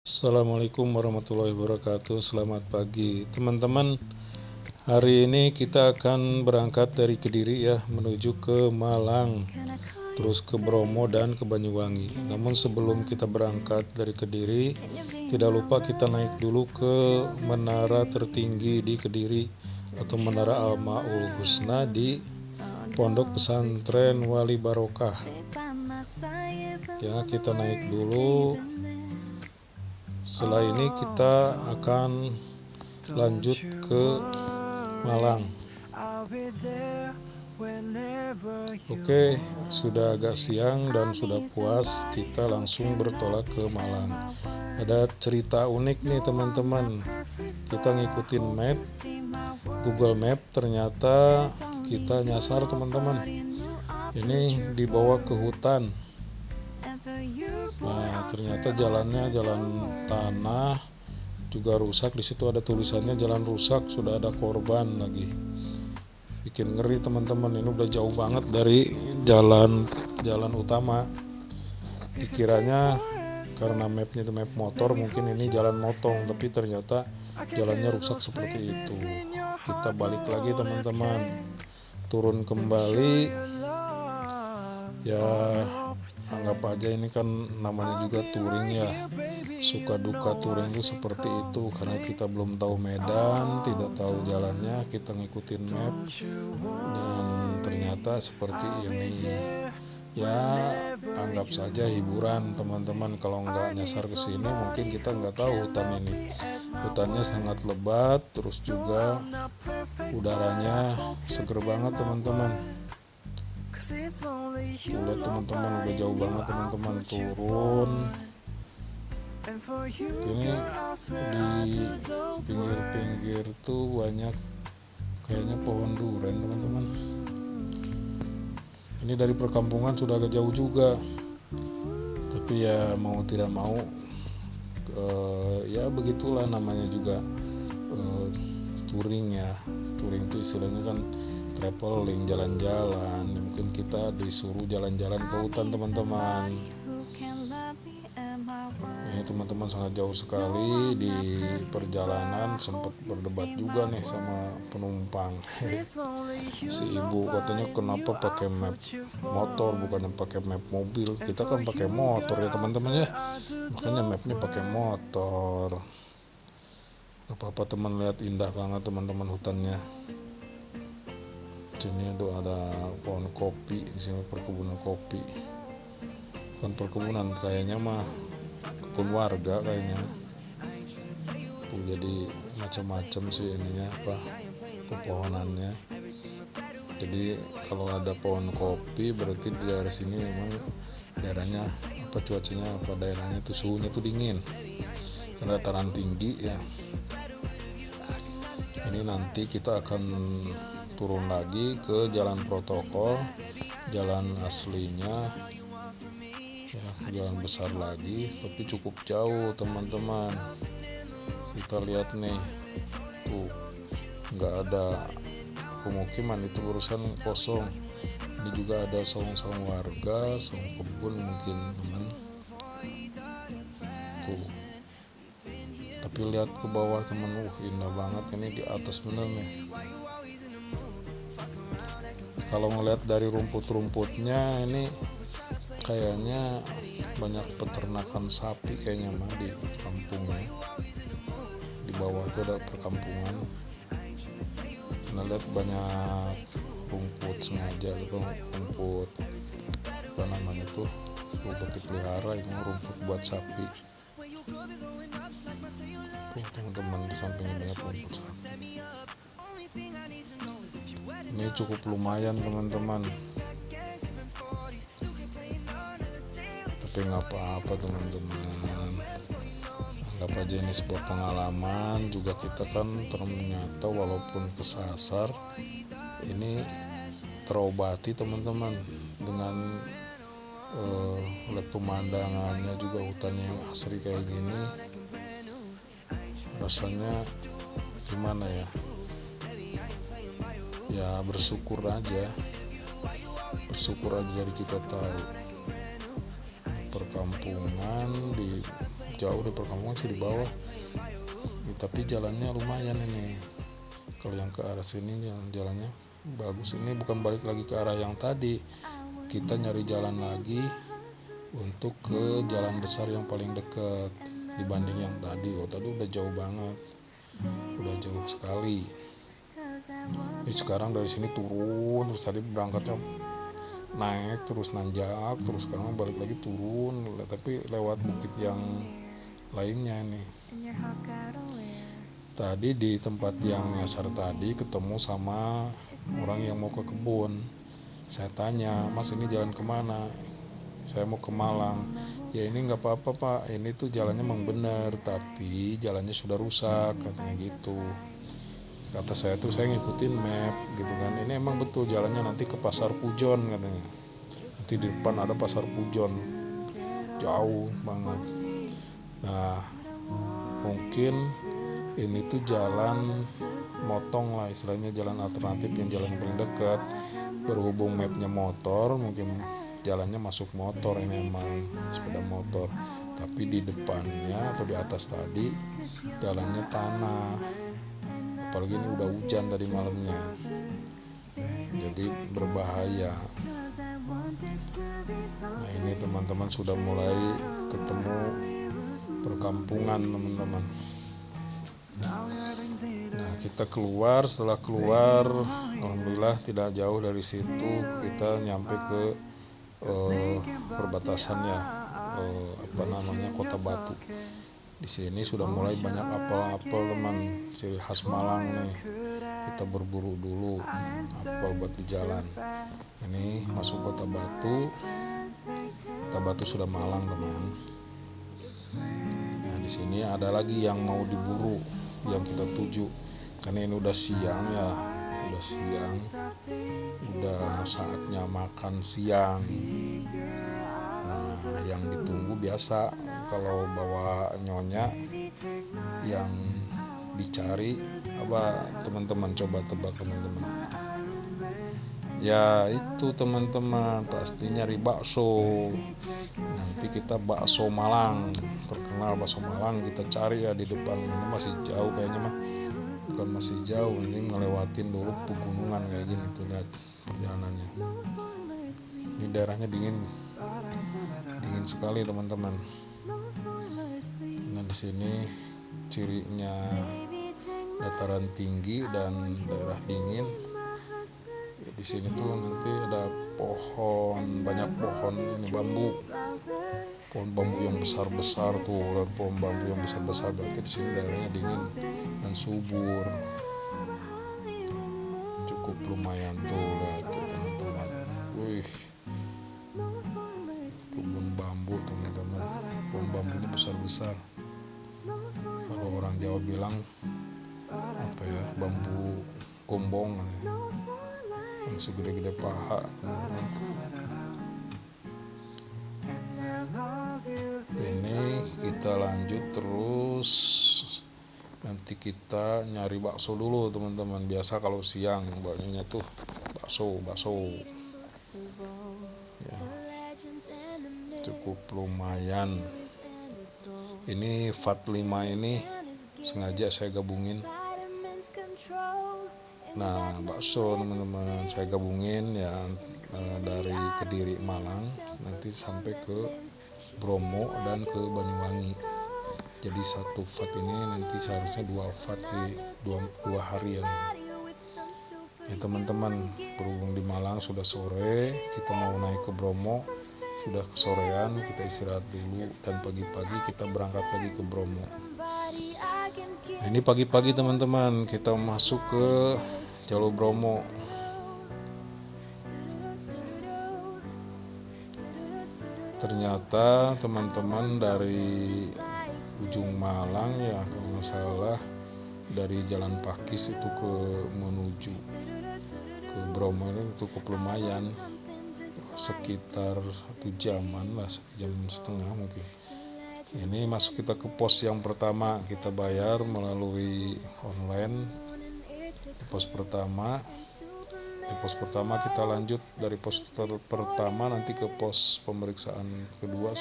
Assalamualaikum warahmatullahi wabarakatuh. Selamat pagi teman-teman. Hari ini kita akan berangkat dari Kediri ya, menuju ke Malang, terus ke Bromo dan ke Banyuwangi. Namun sebelum kita berangkat dari Kediri, tidak lupa kita naik dulu ke menara tertinggi di Kediri atau Menara Al-Ma'ul Husna di Pondok Pesantren Wali Barokah. Ya, kita naik dulu. Setelah ini kita akan lanjut ke Malang. Oke, sudah agak siang dan sudah puas, kita langsung bertolak ke Malang. Ada cerita unik nih teman-teman. Kita ngikutin map, Google Map, ternyata kita nyasar teman-teman. Ini dibawa ke hutan. Nah, ternyata jalannya jalan tanah, juga rusak. Di situ ada tulisannya jalan rusak, sudah ada korban lagi. Bikin ngeri teman-teman. Ini udah jauh banget dari jalan utama. Dikiranya karena mapnya itu map motor, mungkin ini jalan motong, tapi ternyata jalannya rusak seperti itu. Kita balik lagi teman-teman, turun kembali. Ya, anggap aja ini kan namanya juga touring ya. Suka duka touring itu seperti itu, karena kita belum tahu medan, tidak tahu jalannya, kita ngikutin map dan ternyata seperti ini. Ya, anggap saja hiburan teman-teman. Kalau nggak nyasar ke sini mungkin kita nggak tahu hutan ini. Hutannya sangat lebat, terus juga udaranya seger banget teman-teman. Lihat teman-teman, udah jauh banget teman-teman turun. Ini di pinggir-pinggir tuh banyak kayaknya pohon durian teman-teman. Ini dari perkampungan sudah agak jauh juga, tapi ya mau tidak mau ya begitulah namanya juga touring ya. Touring itu istilahnya kan traveling, jalan-jalan. Mungkin kita disuruh jalan-jalan ke hutan teman-teman. Ini teman-teman sangat jauh sekali. Di perjalanan sempat berdebat juga nih sama penumpang. Si ibu katanya kenapa pakai map motor bukannya pakai map mobil. Kita kan pakai motor ya teman-teman ya, makanya mapnya pakai motor. Apa-apa teman, lihat indah banget teman-teman hutannya. Sini tuh ada pohon kopi, di sini perkebunan kopi. Bukan perkebunan, kayaknya mah kebun warga kayaknya. Tuh, jadi macam-macam sih ininya pepohonannya. Jadi kalau ada pohon kopi berarti di daerah sini memang daerahnya cuacanya daerahnya tuh suhunya tuh dingin. Karena dataran tinggi ya. Ini nanti kita akan turun lagi ke jalan protokol, jalan aslinya ya, jalan besar lagi, tapi cukup jauh teman-teman. Kita lihat nih, tuh nggak ada pemukiman, itu urusan kosong. Ini juga ada saung-saung warga, saung kebun mungkin teman. Tuh, tapi lihat ke bawah teman, indah banget ini di atas bener nih. Kalau ngeliat dari rumput-rumputnya ini kayaknya banyak peternakan sapi kayaknya mah di kampungnya. Di bawah itu ada perkampungan. Nah, lihat banyak rumput sengaja gitu, rumput apa namanya tuh, rumput dipelihara, ini rumput buat sapi. Tuh teman-teman, di sampingnya banyak rumput sapi. Ini cukup lumayan teman-teman, tapi nggak apa-apa teman-teman, anggap aja ini sebuah pengalaman juga. Kita kan ternyata walaupun kesasar ini terobati teman-teman dengan lihat pemandangannya juga, hutannya yang asri kayak gini. Rasanya gimana ya, ya bersyukur aja dari kita tahu perkampungan di jauh dari perkampungan sih di bawah. Tapi jalannya lumayan ini. Kalau yang ke arah sini jalannya bagus. Ini bukan balik lagi ke arah yang tadi. Kita nyari jalan lagi untuk ke jalan besar yang paling dekat dibanding yang tadi. Tadi udah jauh banget. Udah jauh sekali. Jadi sekarang dari sini turun, terus tadi berangkatnya naik terus nanjak, terus sekarang balik lagi turun, tapi lewat bukit yang lainnya nih. Tadi di tempat yang nyasar tadi ketemu sama orang yang mau ke kebun. Saya tanya, Mas ini jalan kemana? Saya mau ke Malang. Ya ini nggak apa-apa Pak, ini tuh jalannya memang benar, tapi jalannya sudah rusak, katanya gitu. Kata saya tuh saya ngikutin map gitu kan, ini emang betul jalannya nanti ke Pasar Pujon katanya. Nanti di depan ada Pasar Pujon, jauh banget. Nah mungkin ini tuh jalan motong lah istilahnya, jalan alternatif yang jalan paling dekat. Berhubung mapnya motor, mungkin jalannya masuk motor, ini emang sepeda motor. Tapi di depannya atau di atas tadi jalannya tanah. Apalagi ini udah hujan tadi malamnya, jadi berbahaya. Nah ini teman-teman sudah mulai ketemu perkampungan teman-teman. Nah kita keluar, setelah keluar alhamdulillah tidak jauh dari situ kita nyampe ke perbatasannya, Kota Batu. Di sini sudah mulai banyak apel-apel teman, ciri khas Malang nih. Kita berburu dulu apel buat di jalan. Ini masuk Kota Batu. Kota Batu sudah Malang teman. Nah di sini ada lagi yang mau diburu, yang kita tuju. Karena ini udah siang ya, udah saatnya makan siang. Nah yang ditunggu biasa kalau bawa nyonya yang dicari apa teman-teman, coba tebak teman-teman. Ya itu teman-teman, pasti nyari bakso. Nanti kita bakso Malang, terkenal bakso Malang kita cari ya di depan. Ini masih jauh kayaknya mah, bukan masih jauh, ini ngelewatin dulu pegunungan kayak gini tuh, lihat perjalanannya. Ini daerahnya dingin sekali teman-teman. Nah di sini cirinya dataran tinggi dan daerah dingin. Di sini tuh nanti ada banyak pohon ini pohon bambu yang besar-besar tuh, pohon bambu yang besar-besar, berarti di sini daerahnya dingin dan subur. Cukup lumayan tuh, lihat tuh teman-teman. Wih, kebun bambu teman-teman, pohon bambunya besar-besar. Kalau orang Jawa bilang bambu gombong, yang segede-gede paha teman-teman. Ini kita lanjut terus, nanti kita nyari bakso dulu teman-teman. Biasa kalau siang baksonya tuh bakso ya, cukup lumayan. Ini VAT 5 ini sengaja saya gabungin. Nah bakso teman-teman saya gabungin ya, dari Kediri Malang nanti sampai ke Bromo dan ke Banyuwangi. Jadi satu VAT ini nanti seharusnya 2 VAT sih, 2 harian. Ya teman-teman, berhubung di Malang sudah sore, kita mau naik ke Bromo, sudah kesorean, kita istirahat dulu dan pagi-pagi kita berangkat lagi ke Bromo. Nah, ini pagi-pagi teman-teman kita masuk ke jalur Bromo. Ternyata teman-teman dari ujung Malang ya, kalau nggak salah dari Jalan Pakis itu menuju ke Bromo ini cukup lumayan, sekitar 1 jaman lah, 1 jam setengah mungkin. Ini masuk kita ke pos yang pertama, kita bayar melalui online di pos pertama. Di pos pertama kita lanjut dari pos pertama nanti ke pos pemeriksaan kedua,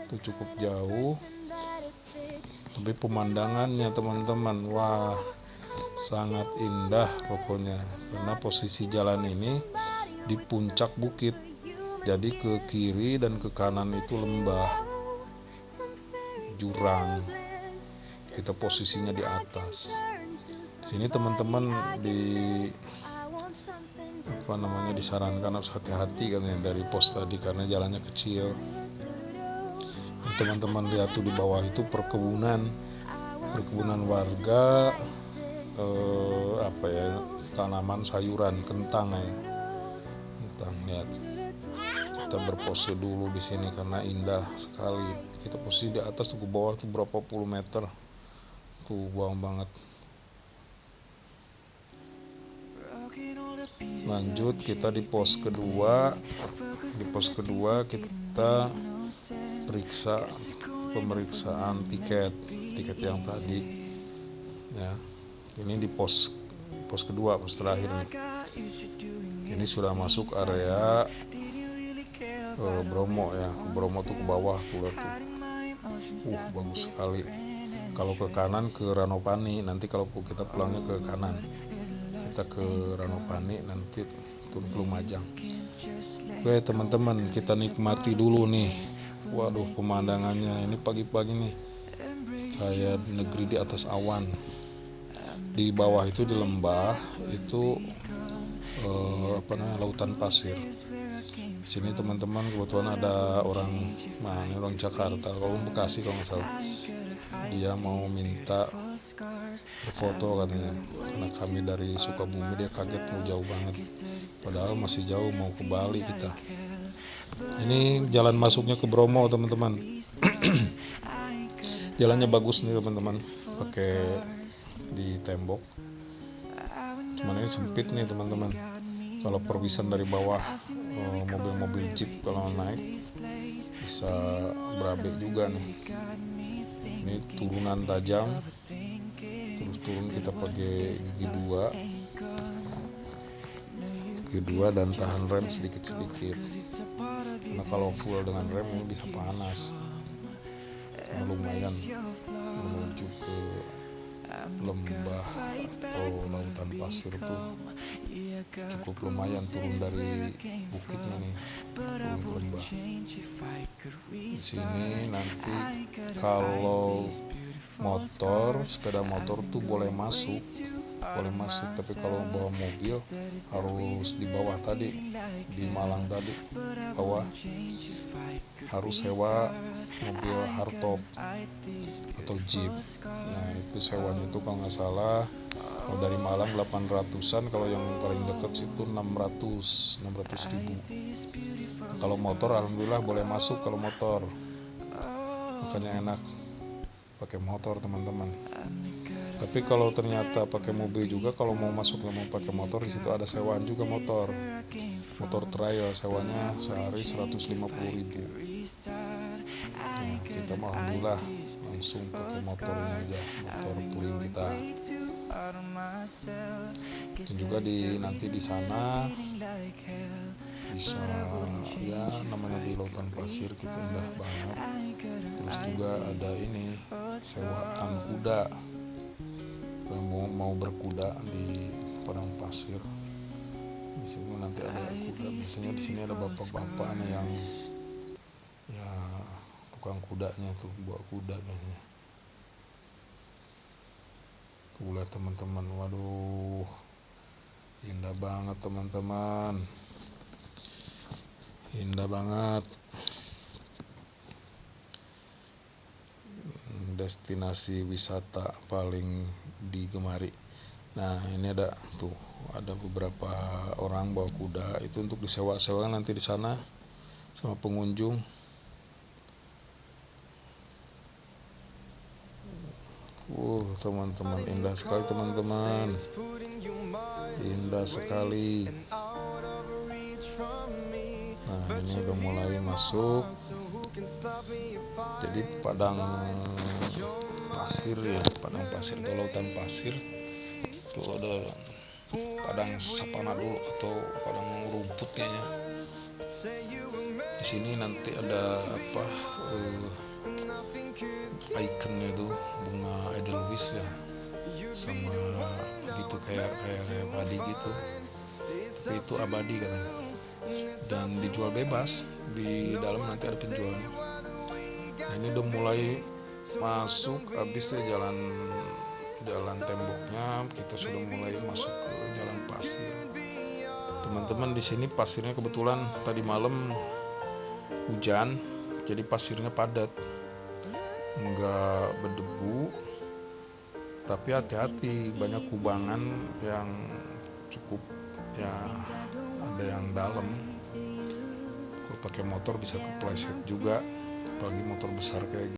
itu cukup jauh. Tapi pemandangannya teman-teman, wah sangat indah pokoknya, karena posisi jalan ini di puncak bukit, jadi ke kiri dan ke kanan itu lembah, jurang. Kita posisinya di atas. Sini teman-teman disarankan harus hati-hati katanya dari pos tadi karena jalannya kecil. Teman-teman lihat tuh di bawah itu perkebunan warga, tanaman sayuran, kentang ya. Kentang, lihat. Kita berpose dulu di sini karena indah sekali. Kita posisi di atas tuh, ke bawah tuh berapa puluh meter. Tuh bawah banget. Lanjut kita di pos kedua. Di pos kedua kita periksa pemeriksaan tiket yang tadi ya. Ini di pos kedua, pos terakhir nih. Ini sudah masuk area Bromo ya. Bromo tuh ke bawah tuh. Bagus sekali. Kalau ke kanan ke Ranopani, nanti kalau kita pulangnya ke kanan, kita ke Ranopani, nanti turun ke Lumajang. Oke teman-teman, kita nikmati dulu nih. Waduh, pemandangannya ini pagi-pagi nih kayak negeri di atas awan. Di bawah itu di lembah itu lautan pasir. Di sini teman-teman kebetulan ada orang Jakarta, kalau Bekasi kalau nggak salah. Dia mau minta foto katanya, karena kami dari Sukabumi, dia kaget mau jauh banget, padahal masih jauh, mau ke Bali kita. Ini jalan masuknya ke Bromo teman-teman. Jalannya bagus nih teman-teman, pakai di tembok, cuman ini sempit nih teman-teman. Kalau perwisan dari bawah, mobil-mobil jeep kalau naik bisa berabe juga nih. Ini turunan tajam, terus turun kita pakai gigi dua dan tahan rem sedikit-sedikit, karena kalau full dengan rem ini bisa panas. Lumayan menuju ke lembah atau lautan pasir tuh cukup lumayan, turun dari bukitnya nih, turun ke lembah. Di sini nanti kalau sepeda motor tuh boleh masuk, tapi kalau bawa mobil harus di bawah tadi, di Malang tadi bawah harus sewa mobil hardtop atau jeep. Nah itu sewanya itu kalau nggak salah, kalau dari Malang 800-an, kalau yang paling dekat situ 600 ribu. Kalau motor alhamdulillah boleh masuk kalau motor, makanya enak pakai motor teman-teman. Tapi kalau ternyata pakai mobil juga, kalau mau masuk nggak mau pakai motor, di situ ada sewaan juga motor trial, sewanya sehari 150 ribu. Nah, kita alhamdulillah langsung pakai motornya aja, motor touring kita. Dan juga nanti di sana bisa ya, namanya di lautan pasir kita indah banget. Terus juga ada ini sewaan kuda, mau berkuda di padang pasir. Di sini nanti ada kuda, biasanya di sini ada bapak-bapak nih yang ya tukang kudanya tuh, bawa kuda kayaknya. Tuh lihat teman-teman, waduh indah banget teman-teman, indah banget. Destinasi wisata paling digemari. Nah ini ada beberapa orang bawa kuda, itu untuk disewa-sewa nanti di sana sama pengunjung. Teman-teman, indah sekali teman-teman, indah sekali. Nah ini udah mulai masuk, jadi padang pasir atau lautan pasir. Tuh ada padang sapana dulu atau padang rumput kayaknya. Di sini nanti ada ikonnya tuh bunga edelweiss ya, sama gitu kayak abadi gitu, tapi itu abadi katanya, dan dijual bebas di dalam, nanti ada penjualnya. Nah, ini udah mulai masuk habis ya jalan temboknya, kita sudah mulai masuk ke jalan pasir. Teman-teman, di sini pasirnya kebetulan tadi malam hujan, jadi pasirnya padat, nggak berdebu, tapi hati-hati banyak kubangan yang cukup ya, ada yang dalam. Kalau pakai motor bisa kepleset juga, apalagi motor besar kayak gitu.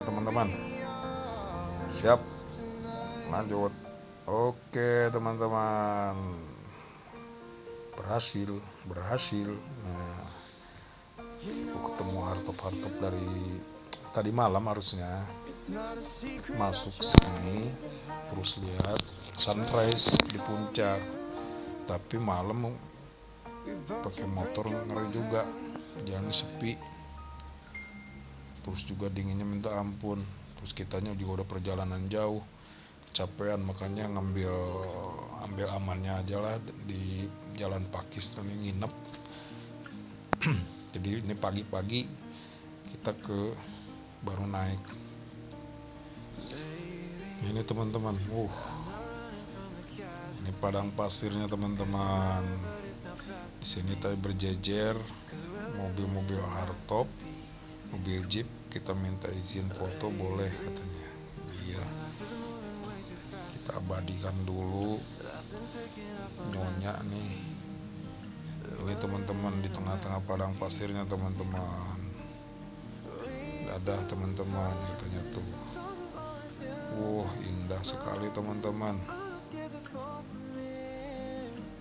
Teman-teman siap lanjut. Oke teman-teman, berhasil. Nah, itu ketemu hartop dari tadi malam, harusnya masuk sini terus lihat sunrise di puncak, tapi malam pakai motor ngeri juga, jalan sepi, terus juga dinginnya minta ampun, terus kitanya juga udah perjalanan jauh, kecapean, makanya ambil amannya aja lah di jalan Pakis ini nginep. Jadi ini pagi-pagi kita baru naik ini teman-teman. Ini padang pasirnya teman-teman. Di sini tadi berjejer mobil-mobil hardtop, mobil jeep. Kita minta izin foto, boleh katanya. Iya, kita abadikan dulu nyonya nih. Ini teman-teman di tengah-tengah padang pasirnya teman-teman. Dadah teman-teman, katanya tuh. Indah sekali teman-teman.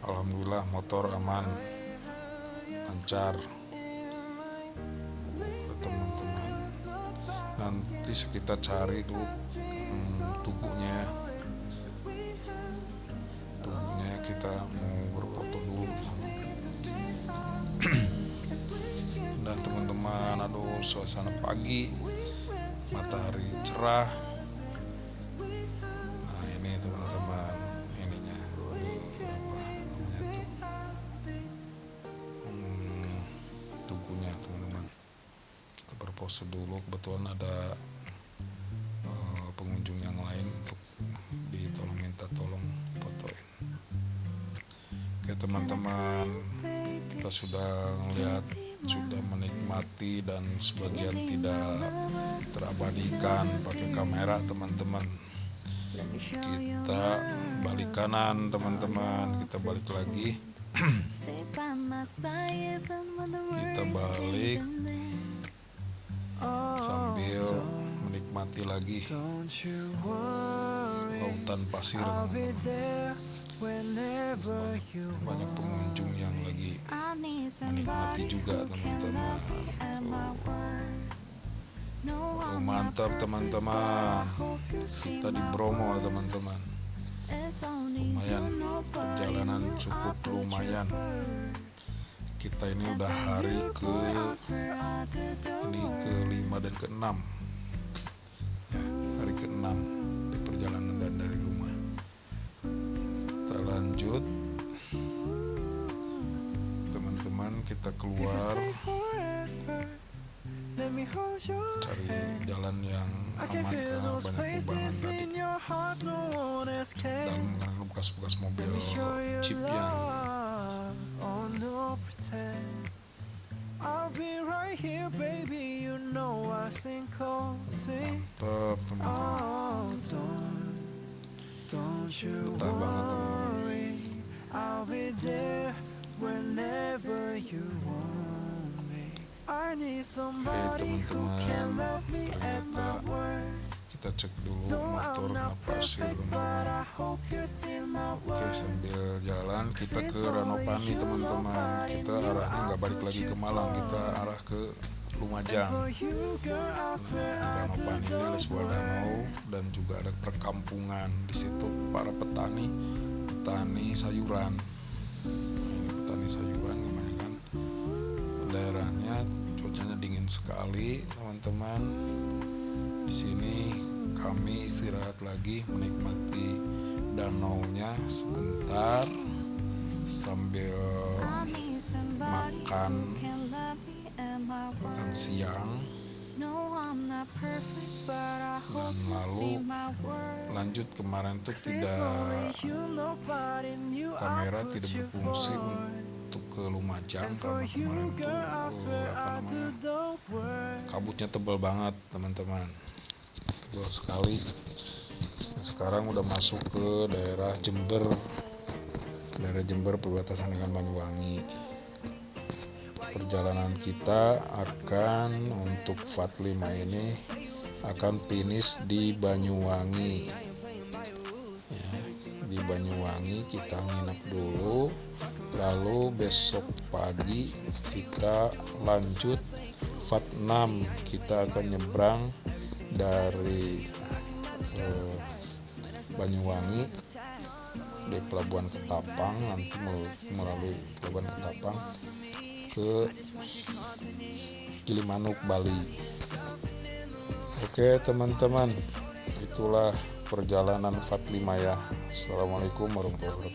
Alhamdulillah motor aman, lancar. Teman-teman, nanti kita cari dulu tubuhnya, kita mau berfoto dulu dan teman-teman, aduh suasana pagi, matahari cerah. Nah ini teman-teman, ininya apa namanya tuh, tubuhnya teman-teman. Kita berpose dulu, kebetulan ada pengunjung yang lain untuk minta tolong fotoin. Oke teman-teman, kita sudah melihat, sudah menikmati, dan sebagian tidak terabadikan pakai kamera teman-teman. Kita balik kanan teman-teman, kita balik lagi Kita balik sambil menikmati lagi lautan pasir. Banyak pengunjung yang lagi menikmati juga teman-teman. Mantap teman-teman, kita di Bromo teman-teman. Lumayan, perjalanan cukup lumayan. Kita ini udah hari ke-5 dan ke-6. Hari ke-6 di perjalanan dan dari rumah. Kita lanjut teman-teman, kita keluar cari jalan yang aman karena banyak kubangan tadi. Dalam menggunakan bekas-bekas mobil Jeep yang mantap teman-teman. Betah banget teman-teman. Ternyata kita cek dulu motor kenapa sih teman-teman. Oke, sambil jalan kita ke Ranopani teman-teman. Kita arahnya nggak balik lagi ke Malang, kita arah ke Lumajang. Di Ranopani ini ada sebuah danau dan juga ada perkampungan. Di situ para petani sayuran. Ini petani sayuran kebanyakan. Daerahnya cuacanya dingin sekali teman-teman. Di sini kami istirahat lagi menikmati danaunya sebentar sambil makan siang, dan lalu lanjut. Kemarin tuh kamera tidak berfungsi untuk ke Lumajang karena kemarin tuh kabutnya tebal banget teman-teman, tebal sekali. Dan sekarang udah masuk ke daerah Jember perbatasan dengan Banyuwangi. Perjalanan kita akan untuk VAT 5 ini akan finish di Banyuwangi ya. Di Banyuwangi kita nginep dulu, lalu besok pagi kita lanjut VAT 6. Kita akan nyebrang dari Banyuwangi di Pelabuhan Ketapang, nanti melalui Pelabuhan Ketapang ke Gilimanuk, Bali. Oke teman-teman, itulah perjalanan VAT 5 ya. Assalamualaikum warahmatullahi wabarakatuh.